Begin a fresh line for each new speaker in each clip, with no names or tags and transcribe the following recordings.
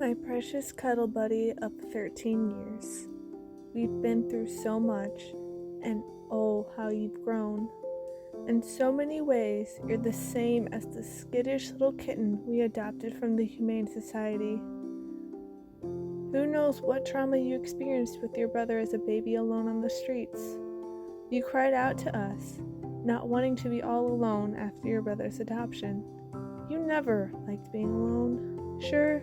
My precious cuddle buddy of 13 years. We've been through so much, and oh, how you've grown. In so many ways, you're the same as the skittish little kitten we adopted from the Humane Society. Who knows what trauma you experienced with your brother as a baby alone on the streets? You cried out to us, not wanting to be all alone after your brother's adoption. You never liked being alone. Sure,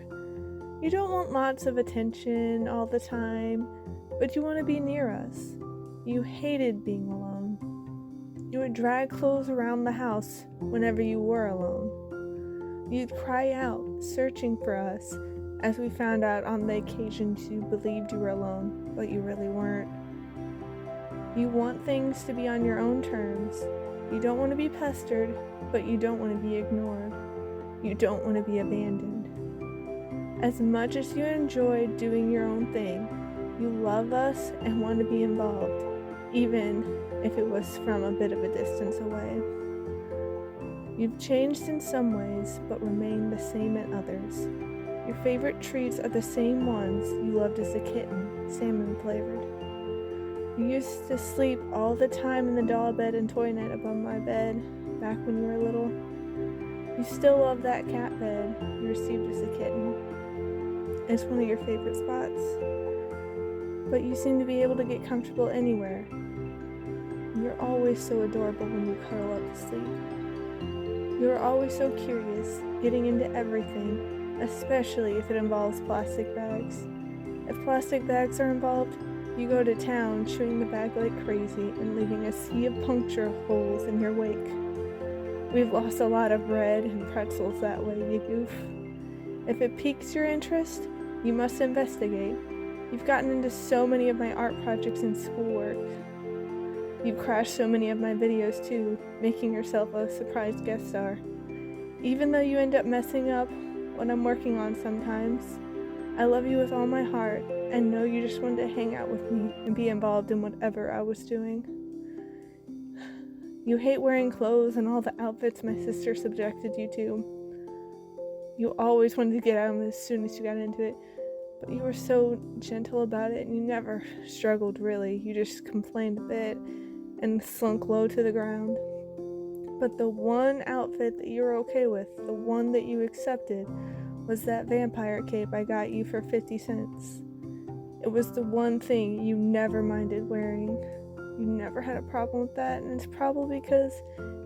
you don't want lots of attention all the time, but you want to be near us. You hated being alone. You would drag clothes around the house whenever you were alone. You'd cry out, searching for us, as we found out on the occasions you believed you were alone, but you really weren't. You want things to be on your own terms. You don't want to be pestered, but you don't want to be ignored. You don't want to be abandoned. As much as you enjoy doing your own thing, you love us and want to be involved, even if it was from a bit of a distance away. You've changed in some ways, but remain the same in others. Your favorite treats are the same ones you loved as a kitten, salmon flavored. You used to sleep all the time in the doll bed and toy net above my bed, back when you were little. You still love that cat bed you received as a kitten. It's one of your favorite spots. But you seem to be able to get comfortable anywhere. You're always so adorable when you curl up to sleep. You're always so curious, getting into everything, especially if it involves plastic bags. If plastic bags are involved, you go to town chewing the bag like crazy and leaving a sea of puncture holes in your wake. We've lost a lot of bread and pretzels that way, you goof. If it piques your interest, you must investigate. You've gotten into so many of my art projects and schoolwork. You've crashed so many of my videos too, making yourself a surprise guest star. Even though you end up messing up what I'm working on sometimes, I love you with all my heart and know you just wanted to hang out with me and be involved in whatever I was doing. You hate wearing clothes and all the outfits my sister subjected you to. You always wanted to get out of them as soon as you got into it, but you were so gentle about it and you never struggled really. You just complained a bit and slunk low to the ground. But the one outfit that you were okay with, the one that you accepted, was that vampire cape I got you for 50 cents. It was the one thing you never minded wearing. You never had a problem with that, and it's probably because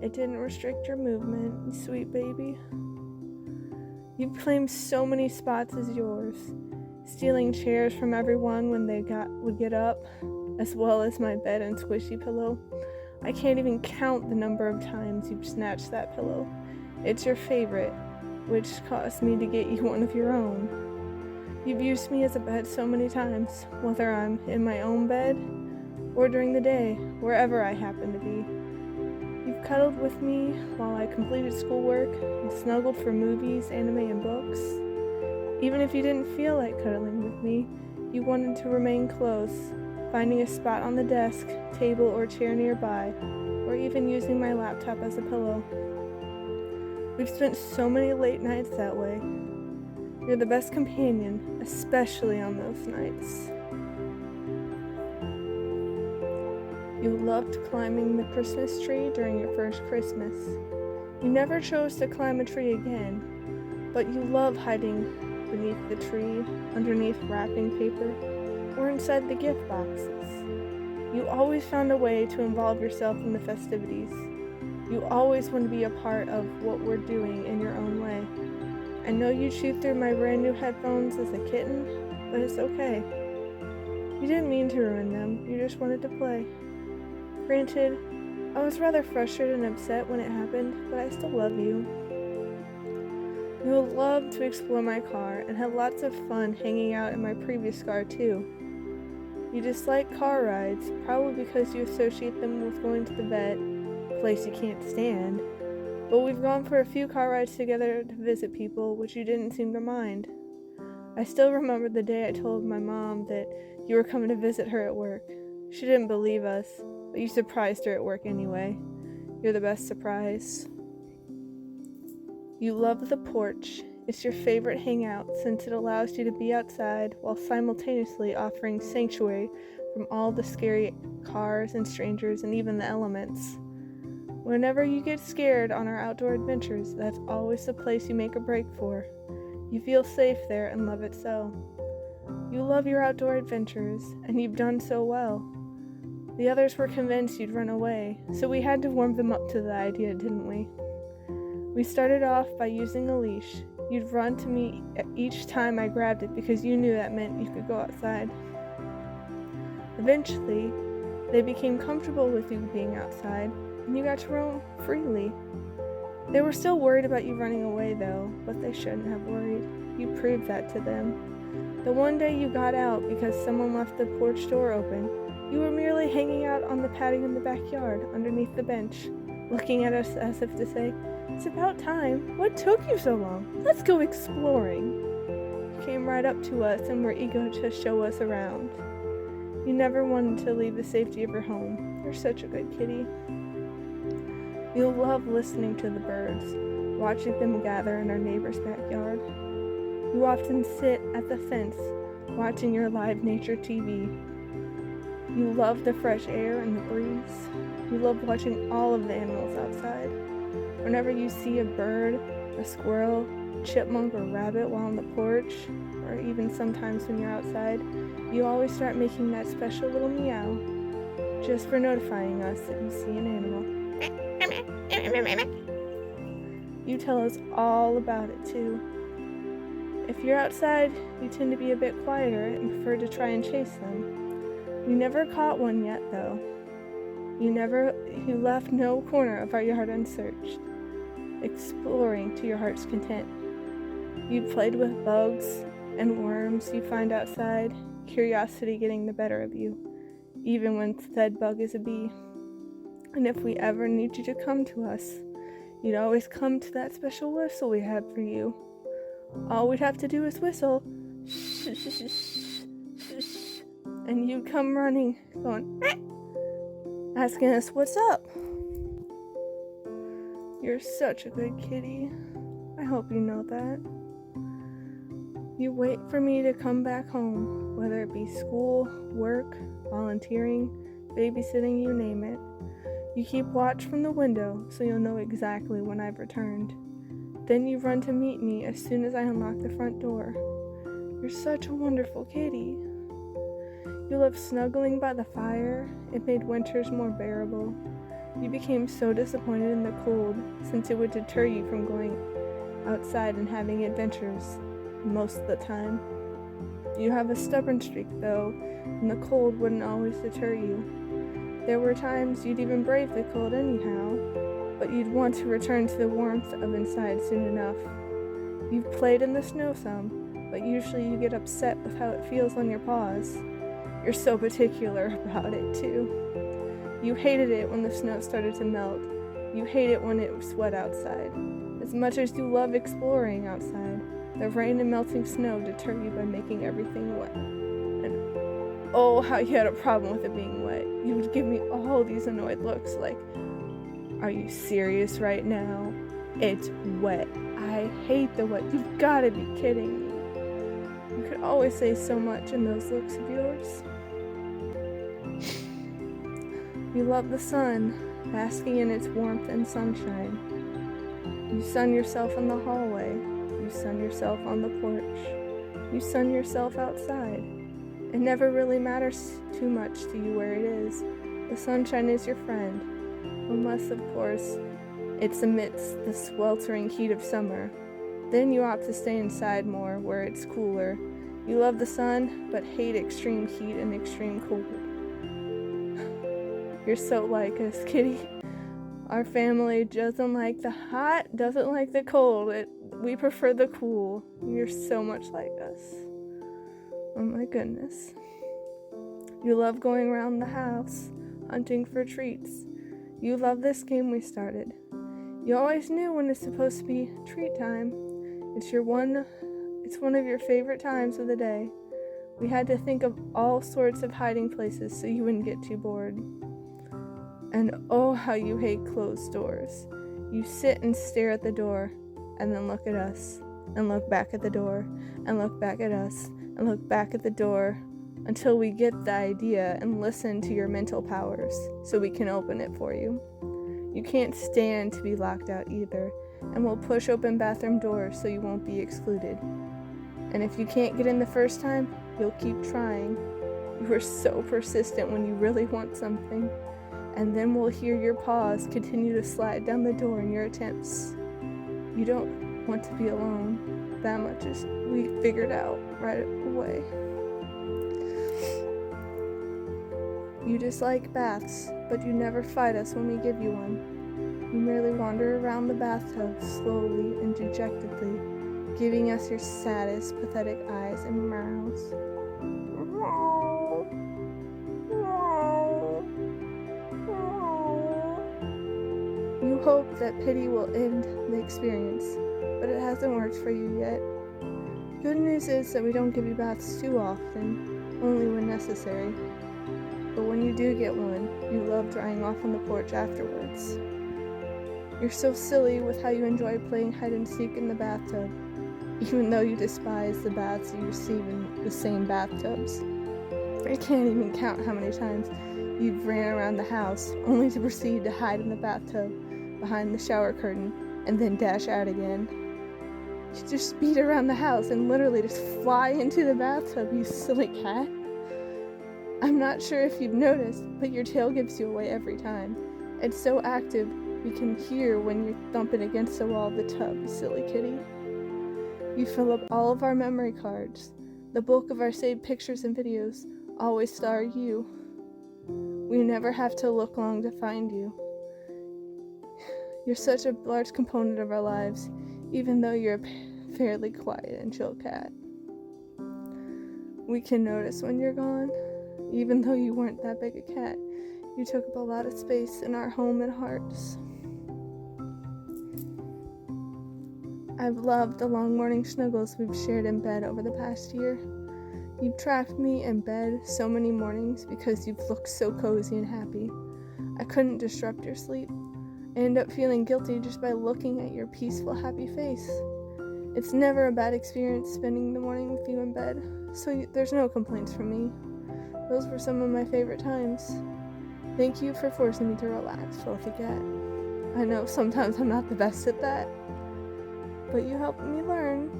it didn't restrict your movement, you sweet baby. You've claimed so many spots as yours, stealing chairs from everyone when they would get up, as well as my bed and squishy pillow. I can't even count the number of times you've snatched that pillow. It's your favorite, which caused me to get you one of your own. You've used me as a bed so many times, whether I'm in my own bed or during the day, wherever I happen to be. You've cuddled with me while I completed schoolwork and snuggled for movies, anime, and books. Even if you didn't feel like cuddling with me, you wanted to remain close, finding a spot on the desk, table, or chair nearby, or even using my laptop as a pillow. We've spent so many late nights that way. You're the best companion, especially on those nights. You loved climbing the Christmas tree during your first Christmas. You never chose to climb a tree again, but you love hiding beneath the tree, underneath wrapping paper, or inside the gift boxes. You always found a way to involve yourself in the festivities. You always want to be a part of what we're doing in your own way. I know you chewed through my brand new headphones as a kitten, but it's okay. You didn't mean to ruin them, you just wanted to play. Granted, I was rather frustrated and upset when it happened, but I still love you. You loved to explore my car and had lots of fun hanging out in my previous car too. You dislike car rides, probably because you associate them with going to the vet, a place you can't stand. But we've gone for a few car rides together to visit people, which you didn't seem to mind. I still remember the day I told my mom that you were coming to visit her at work. She didn't believe us, but you surprised her at work anyway. You're the best surprise. You love the porch It's your favorite hangout since it allows you to be outside while simultaneously offering sanctuary from all the scary cars and strangers and even the elements. Whenever you get scared on our outdoor adventures, that's always the place you make a break for. You feel safe there and love it so. You love your outdoor adventures, and you've done so well. The others were convinced you'd run away, so we had to warm them up to the idea, didn't we? We started off by using a leash. You'd run to me each time I grabbed it because you knew that meant you could go outside. Eventually, they became comfortable with you being outside, and you got to roam freely. They were still worried about you running away though, but they shouldn't have worried. You proved that to them. The one day you got out because someone left the porch door open, you were merely hanging out on the patio in the backyard underneath the bench, looking at us as if to say, "It's about time. What took you so long? Let's go exploring." You came right up to us and were eager to show us around. You never wanted to leave the safety of your home. You're such a good kitty. You love listening to the birds, watching them gather in our neighbor's backyard. You often sit at the fence, watching your live nature TV. You love the fresh air and the breeze. You love watching all of the animals outside. Whenever you see a bird, a squirrel, chipmunk, or rabbit while on the porch, or even sometimes when you're outside, you always start making that special little meow, just for notifying us that you see an animal. You tell us all about it too. If you're outside, you tend to be a bit quieter and prefer to try and chase them. You never caught one yet though. You left no corner of our yard unsearched, exploring to your heart's content. You played with bugs and worms you find outside, curiosity getting the better of you, even when said bug is a bee. And if we ever need you to come to us, you'd always come to that special whistle we had for you. All we'd have to do is whistle, shh, shh, shh, shh, shh, and you'd come running, going, asking us what's up. You're such a good kitty. I hope you know that. You wait for me to come back home, whether it be school, work, volunteering, babysitting, you name it. You keep watch from the window so you'll know exactly when I've returned. Then you run to meet me as soon as I unlock the front door. You're such a wonderful kitty. You love snuggling by the fire. It made winters more bearable. You became so disappointed in the cold since it would deter you from going outside and having adventures most of the time. You have a stubborn streak though, and the cold wouldn't always deter you. There were times you'd even brave the cold anyhow, but you'd want to return to the warmth of inside soon enough. You've played in the snow some, but usually you get upset with how it feels on your paws. You're so particular about it too. You hated it when the snow started to melt. You hate it when it was wet outside. As much as you love exploring outside, the rain and melting snow deter you by making everything wet. And oh, how you had a problem with it being wet. You would give me all these annoyed looks like, "Are you serious right now? It's wet. I hate the wet. You've gotta be kidding me." You could always say so much in those looks of yours. You love the sun, basking in its warmth and sunshine. You sun yourself in the hallway. You sun yourself on the porch. You sun yourself outside. It never really matters too much to you where it is. The sunshine is your friend, unless, of course, it's amidst the sweltering heat of summer. Then you opt to stay inside more, where it's cooler. You love the sun, but hate extreme heat and extreme cold. You're so like us, kitty. Our family doesn't like the hot, doesn't like the cold. We prefer the cool. You're so much like us. Oh my goodness. You love going around the house, hunting for treats. You love this game we started. You always knew when it's supposed to be treat time. It's one of your favorite times of the day. We had to think of all sorts of hiding places so you wouldn't get too bored. And oh, how you hate closed doors. You sit and stare at the door, and then look at us. and look back at the door, and look back at us, and look back at the door, until we get the idea and listen to your mental powers so we can open it for you. You can't stand to be locked out either, and we'll push open bathroom doors so you won't be excluded. And if you can't get in the first time, you'll keep trying. You are so persistent when you really want something. And then we'll hear your paws continue to slide down the door in your attempts. You don't want to be alone. That much is we figured out right away. You dislike baths, but you never fight us when we give you one. You merely wander around the bathtub slowly and dejectedly, giving us your saddest, pathetic eyes and meows. You hope that pity will end the experience, but it hasn't worked for you yet. Good news is that we don't give you baths too often, only when necessary. But when you do get one, you love drying off on the porch afterwards. You're so silly with how you enjoy playing hide and seek in the bathtub, even though you despise the baths you receive in the same bathtubs. I can't even count how many times you've ran around the house only to proceed to hide in the bathtub behind the shower curtain and then dash out again. You just speed around the house and literally just fly into the bathtub, you silly cat. I'm not sure if you've noticed, but your tail gives you away every time. It's so active, we can hear when you're thumping against the wall of the tub, you silly kitty. You fill up all of our memory cards. The bulk of our saved pictures and videos always star you. We never have to look long to find you. You're such a large component of our lives, even though you're a fairly quiet and chill cat. We can notice when you're gone. Even though you weren't that big a cat, you took up a lot of space in our home and hearts. I've loved the long morning snuggles we've shared in bed over the past year. You've trapped me in bed so many mornings because you've looked so cozy and happy. I couldn't disrupt your sleep. I end up feeling guilty just by looking at your peaceful, happy face. It's never a bad experience spending the morning with you in bed, so there's no complaints from me. Those were some of my favorite times. Thank you for forcing me to relax, filthy cat. I know sometimes I'm not the best at that, but you helped me learn.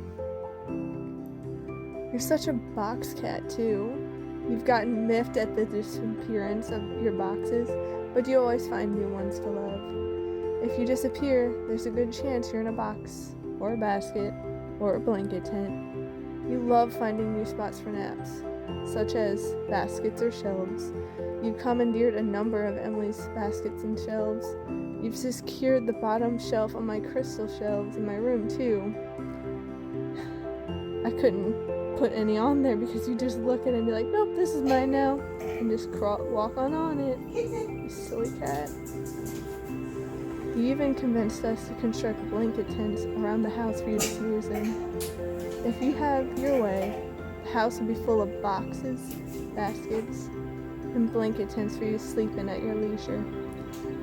You're such a box cat, too. You've gotten miffed at the disappearance of your boxes, but you always find new ones to love. If you disappear, there's a good chance you're in a box, or a basket, or a blanket tent. You love finding new spots for naps, such as baskets or shelves. You've commandeered a number of Emily's baskets and shelves. You've secured the bottom shelf on my crystal shelves in my room, too. I couldn't put any on there because you just look at it and be like, nope, this is mine now, and just walk on it. You silly cat. You even convinced us to construct blanket tents around the house for you to snooze in. If you have your way, the house would be full of boxes, baskets, and blanket tents for you to sleep in at your leisure.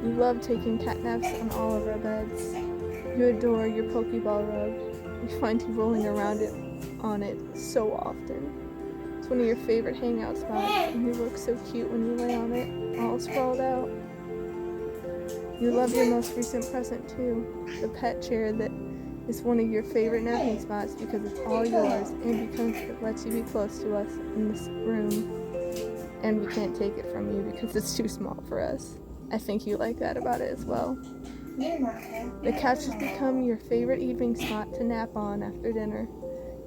You love taking cat naps on all of our beds. You adore your Pokeball rug. We find you rolling around on it so often. It's one of your favorite hangout spots, and you look so cute when you lay on it, all sprawled out. You love your most recent present too, the pet chair that is one of your favorite napping spots because it's all yours and because it lets you be close to us in this room. And we can't take it from you because it's too small for us. I think you like that about it as well. The couch has become your favorite evening spot to nap on after dinner.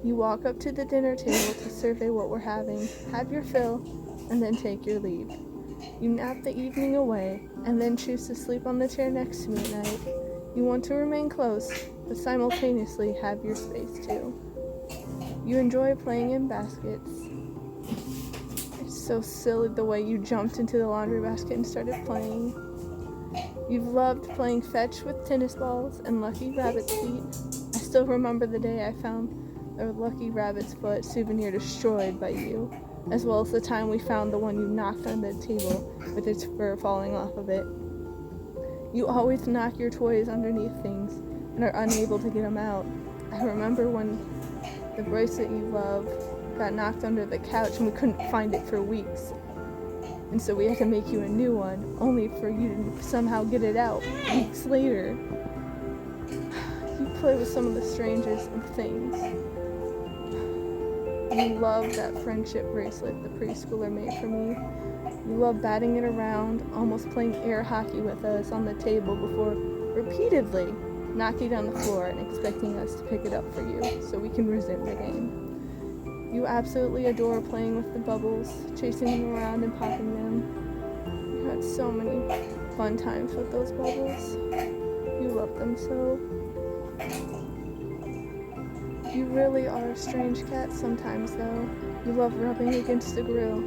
You walk up to the dinner table to survey what we're having, have your fill, and then take your leave. You nap the evening away, and then choose to sleep on the chair next to me at night. You want to remain close, but simultaneously have your space too. You enjoy playing in baskets. It's so silly the way you jumped into the laundry basket and started playing. You've loved playing fetch with tennis balls and lucky rabbit's feet. I still remember the day I found a lucky rabbit's foot souvenir destroyed by you, as well as the time we found the one you knocked on the table with its fur falling off of it. You always knock your toys underneath things and are unable to get them out. I remember when the bracelet you love got knocked under the couch and we couldn't find it for weeks. And so we had to make you a new one, only for you to somehow get it out weeks later. You play with some of the strangest of things. You love that friendship bracelet the preschooler made for me. You love batting it around, almost playing air hockey with us on the table before repeatedly knocking it on the floor and expecting us to pick it up for you so we can resume the game. You absolutely adore playing with the bubbles, chasing them around and popping them. You had so many fun times with those bubbles. You love them so. You really are a strange cat sometimes, though. You love rubbing against the grill.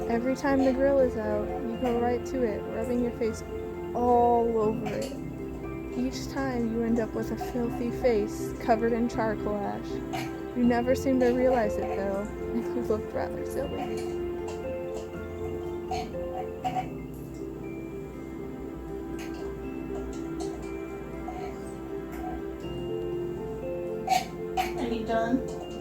Every time the grill is out, you go right to it, rubbing your face all over it. Each time you end up with a filthy face covered in charcoal ash. You never seem to realize it, though, and you look rather silly.
Are you done?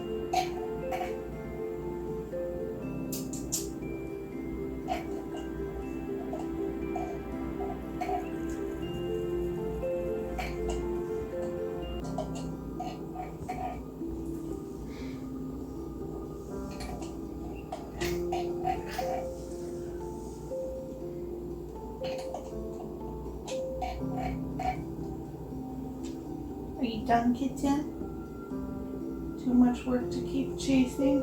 Are you done, kitten? Too much work to keep chasing?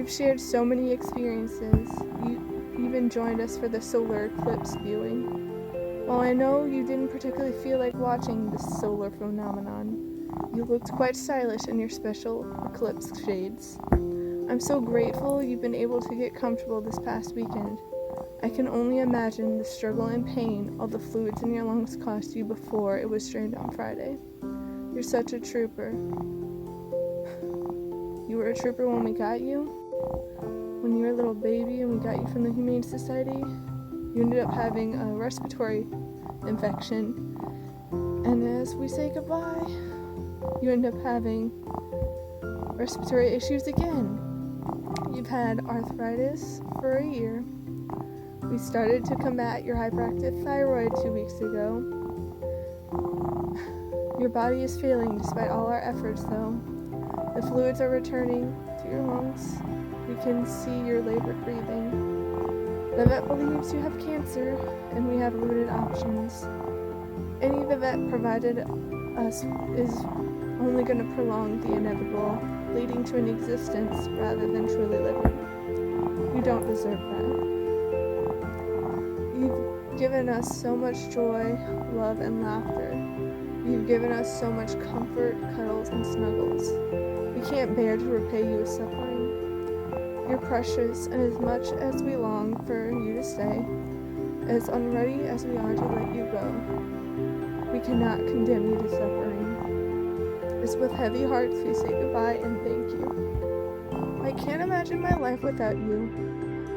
You've shared so many experiences. You even joined us for the solar eclipse viewing. While I know you didn't particularly feel like watching this solar phenomenon, you looked quite stylish in your special eclipse shades. I'm so grateful you've been able to get comfortable this past weekend. I can only imagine the struggle and pain all the fluids in your lungs cost you before it was drained on Friday. You're such a trooper. You were a trooper when we got you. When you were a little baby and we got you from the Humane Society, you ended up having a respiratory infection. And as we say goodbye, you end up having respiratory issues again. You've had arthritis for a year. We started to combat your hyperactive thyroid 2 weeks ago. Your body is failing despite all our efforts, though. The fluids are returning to your lungs. We can see your labored breathing. The vet believes you have cancer, and we have limited options. Any the vet provided us is only going to prolong the inevitable, leading to an existence rather than truly living. You don't deserve that. You've given us so much joy, love, and laughter. You've given us so much comfort, cuddles, and snuggles. We can't bear to repay you with suffering. You're precious, and as much as we long for you to stay, as unready as we are to let you go, we cannot condemn you to suffering. It's with heavy hearts we say goodbye and thank you. I can't imagine my life without you,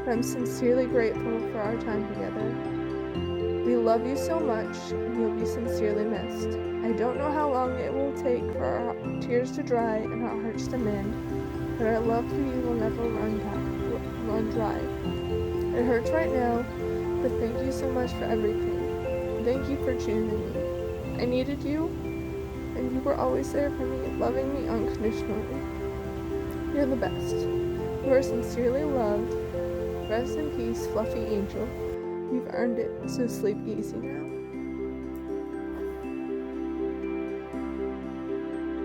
but I'm sincerely grateful for our time together. We love you so much, and you'll be sincerely missed. I don't know how long it will take for our tears to dry and our hearts to mend, but our love for you will never run dry. It hurts right now, but thank you so much for everything. Thank you for choosing me. I needed you, and you were always there for me, loving me unconditionally. You're the best. You are sincerely loved. Rest in peace, fluffy angel. You've earned it, so sleep easy now.